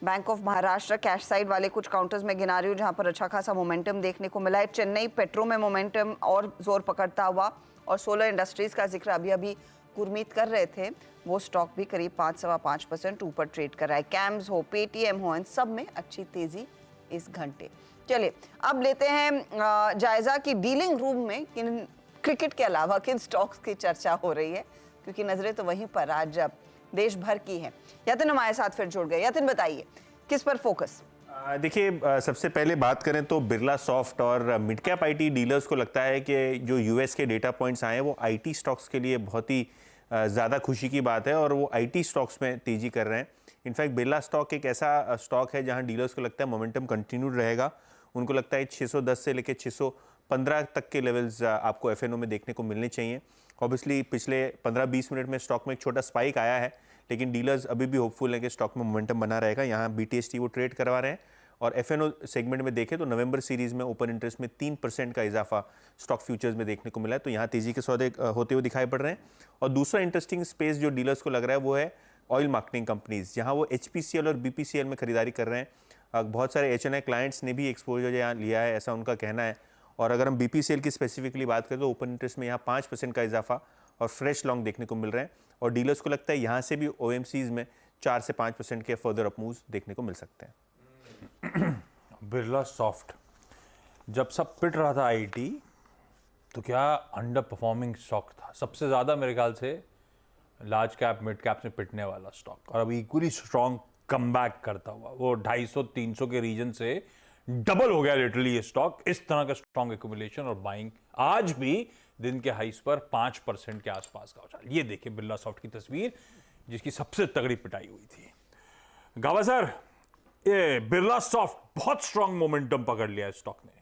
Bank of Maharashtra cash side वाले कुछ counters में गिना रही हूँ जहां पर अच्छा खासा मोमेंटम देखने को मिला है। चेन्नई पेट्रो में मोमेंटम और जोर पकड़ता हुआ, और सोलर इंडस्ट्रीज का जिक्र अभी अभी गुरमीत कर रहे थे, वो स्टॉक भी करीब 5.25% ऊपर ट्रेड कर रहा है। कैम्स हो, पेटीएम हो, इन सब में अच्छी तेजी इस घंटे। चलिए अब लेते हैं जायजा की डीलिंग रूम में किन क्रिकेट के अलावा किन स्टॉक्स की चर्चा हो रही है, क्योंकि नजरें तो वहीं पर आज देश भर की है। यतिन हमारे साथ फिर जुड़ गए। यतिन बताइए किस पर फोकस? देखिए, सबसे पहले बात करें तो बिरला सॉफ्ट और मिड कैप आईटी डीलर्स को लगता है कि जो यूएस के डेटा पॉइंट्स आए हैं वो आईटी स्टॉक्स के लिए बहुत ही ज़्यादा खुशी की बात है और वो आईटी स्टॉक्स में तेजी कर रहे हैं। इनफैक्ट बिरला स्टॉक एक ऐसा स्टॉक है जहां डीलर्स को लगता है मोमेंटम कंटिन्यूड रहेगा। उनको लगता है 610 से लेकर 615 तक के लेवल्स आपको एफएनओ में देखने को मिलने चाहिए। ऑब्वियसली पिछले 15-20 मिनट में स्टॉक में एक छोटा स्पाइक आया है, लेकिन डीलर्स अभी भी होपफुल हैं कि स्टॉक में मोमेंटम बना रहेगा। यहाँ बीटीएसटी वो ट्रेड करवा रहे हैं और एफएनओ सेगमेंट में देखें तो नवंबर सीरीज में ओपन इंटरेस्ट में 3% का इजाफा स्टॉक फ्यूचर्स में देखने को मिला है, तो यहाँ तेजी के सौदे होते हुए दिखाई पड़ रहे हैं। और दूसरा इंटरेस्टिंग स्पेस जो डीलर्स को लग रहा है वो है ऑयल मार्केटिंग कंपनीज, जहाँ वो एचपीसीएल और बीपीसीएल में खरीदारी कर रहे हैं। बहुत सारे एचएनआई क्लाइंट्स ने भी एक्सपोजर यहाँ लिया है, ऐसा उनका कहना है। और अगर हम बीपीसीएल की स्पेसिफिकली बात करें तो ओपन इंटरेस्ट में यहाँ 5% का इजाफा और फ्रेश लॉन्ग देखने को मिल रहे हैं, और डीलर्स को लगता है यहाँ से भी ओएमसीज में 4 से 5% के फर्दर अप मूव्स देखने को मिल सकते हैं। बिरला सॉफ्ट जब सब पिट रहा था आईटी, तो क्या अंडर परफॉर्मिंग स्टॉक था, सबसे ज़्यादा मेरे ख्याल से लार्ज कैप मिड कैप में पिटने वाला स्टॉक, और अभी इक्वली स्ट्रॉन्ग कमबैक करता हुआ वो 250-300 के रीजन से डबल हो गया लिटरली ये स्टॉक। इस तरह का स्ट्रॉन्ग एक्यूमुलेशन और बाइंग आज भी दिन के हाइस पर 5% के आसपास का उछाल। ये देखिए बिरला सॉफ्ट की तस्वीर जिसकी सबसे तगड़ी पिटाई हुई थी। गावा सर, ये बिरला सॉफ्ट बहुत स्ट्रॉन्ग मोमेंटम पकड़ लिया स्टॉक ने।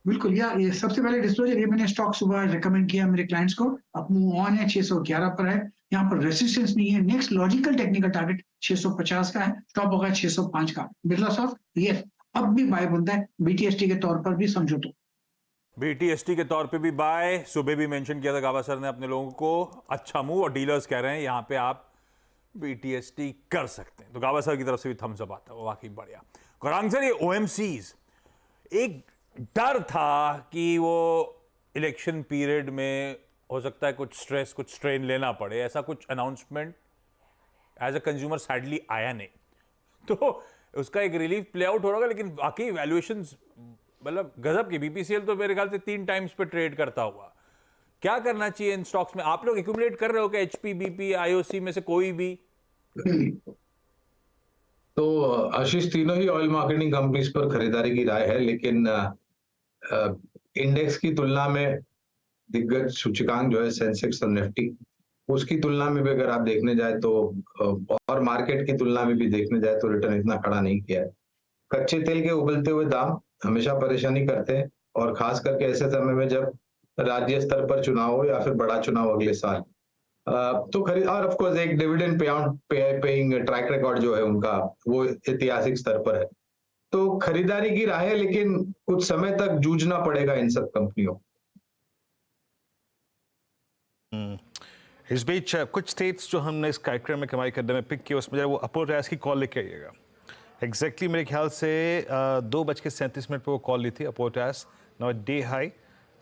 बिल्कुल, ये सबसे पहले डिस्क्लोजर, ये मैंने स्टॉक सुबह रिकमेंड किया मेरे क्लाइंट्स को। अब मूव ऑन है, 611 पर है, यहाँ पर रेसिस्टेंस नहीं है। नेक्स्ट लॉजिकल टेक्निकल टारगेट 650 का है, स्टॉप होगा 605 का। बिरला सॉफ्ट ये अब भी बाय बनता है, बीटीएसटी के तौर पर भी समझो तो। बीटीएसटी के तौर पे भी बाय, सुबह भी मेंशन किया था गावा सर ने अपने लोगों को, अच्छा मूव, और डीलर्स कह रहे हैं यहाँ पे आप बीटीएसटी कर सकते हैं, तो गावा सर की तरफ से भी थम्स अप आता है, वो वाकई बढ़िया। गौरांग सर, ये ओएमसीज, एक डर था कि वो इलेक्शन पीरियड में हो सकता है कुछ स्ट्रेस, कुछ स्ट्रेन लेना पड़े, ऐसा कुछ announcement as a consumer sadly आया नहीं, तो उसका एक रिलीफ प्ले आउट हो रहा होगा। लेकिन बाकी वैल्यूएशंस मतलब गजब की, बीपीसीएल तो मेरे ख्याल से 3 टाइम्स पे ट्रेड करता हुआ। क्या करना चाहिए इन स्टॉक्स में? आप लोग एक्यूमुलेट कर रहे हो कि एचपी, बीपी, आईओसी में से कोई भी? तो आशीष, तीनों ही ऑयल मार्केटिंग कंपनीज पर खरीदारी की राय है, लेकिन इंडेक्स की तुलना में दिग्गज सूचकांक जो है सेंसेक्स और निफ्टी, उसकी तुलना में भी अगर आप देखने जाए तो और मार्केट की तुलना में भी देखने जाए तो रिटर्न इतना खड़ा नहीं किया है। कच्चे तेल के उबलते हुए दाम हमेशा परेशानी करते हैं, और खास करके ऐसे समय में जब राज्य स्तर पर चुनाव हो या फिर बड़ा चुनाव अगले साल, तो खरीद, और ऑफ कोर्स एक डिविडेंड पेइंग ट्रैक रिकॉर्ड जो है उनका वो ऐतिहासिक स्तर पर है, तो खरीदारी की राह है, लेकिन कुछ समय तक जूझना पड़ेगा इन सब कंपनियों। इस बीच कुछ स्टेट्स जो हमने इस कार्यक्रम में कमाई करने में पिक किया, उसमें वो अपोलो टायर्स की कॉल लेके आइएगा। एग्जैक्टली मेरे ख्याल से 2:37 पर वो कॉल ली थी Apollo tyres. Now day high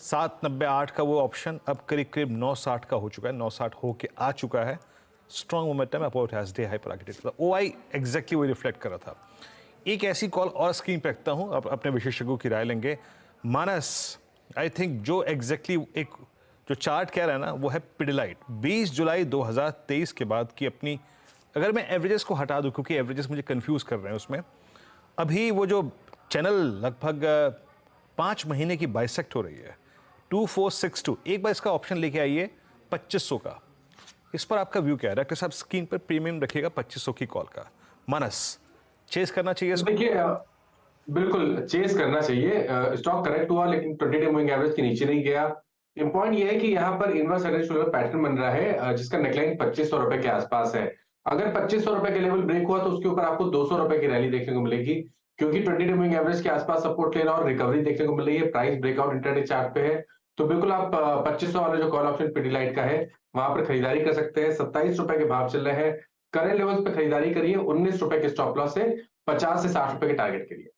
798 का वो ऑप्शन अब करीब करीब 960 का हो चुका है, 960 होके आ चुका है। स्ट्रॉन्ग मोमेंटम है अपोलो टायर्स डे हाई पर आगे टेक। ओआई एग्जैक्टली वही रिफ्लेक्ट कर रहा था। एक ऐसी कॉल और स्क्रीन पे रखता हूँ, अब अपने विशेषज्ञों की राय लेंगे। मानस, आई थिंक जो एग्जैक्टली एक जो चार्ट कह रहा है ना, वो है पिडिलाइट 20 जुलाई 2023 के बाद की अपनी, अगर मैं एवरेजेस को हटा दूं क्योंकि एवरेजेस मुझे कंफ्यूज कर रहे हैं उसमें, अभी वो जो चैनल लगभग 5 महीने की बाइसेक्ट हो रही है 2462, एक बार इसका ऑप्शन लेके आइए 2500 का। इस पर आपका व्यू क्या है डॉक्टर साहब? स्क्रीन पर प्रीमियम रखिएगा 2500 की कॉल का। मानस, चेस करना चाहिए इसको? देखिए, बिल्कुल चेस करना चाहिए। स्टॉक करेक्ट हुआ लेकिन 20 डे मूविंग एवरेज के नीचे नहीं गया। पॉइंट ये है कि यहाँ पर इनवर्स एडजस्टेबल पैटर्न बन रहा है जिसका नेकलाइन 2500 रुपए के आसपास है। अगर 2500 रुपए के लेवल ब्रेक हुआ तो उसके ऊपर आपको 200 रुपए की रैली देखने को मिलेगी, क्योंकि 20 डे मूविंग एवरेज के आसपास सपोर्ट ले रहा और रिकवरी देखने को मिल रही है। प्राइस ब्रेकआउट इंटरडे चार्ट पे है, तो बिल्कुल आप 2500 वाला जो कॉल ऑप्शन पिडिलाइट का है वहां पर खरीदारी कर सकते हैं। 27 रुपए के भाव चल रहे हैं। करंट लेवल्स पे खरीदारी करिए 19 रुपए के स्टॉप लॉस से 50 से 60 रुपए के टारगेट के लिए।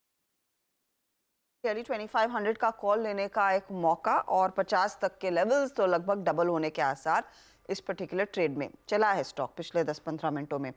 2500 का कॉल लेने का एक मौका और 50 तक के लेवल्स तो लगभग डबल होने के आसार इस पर्टिकुलर ट्रेड में। चला है स्टॉक पिछले 10-15 मिनटों में।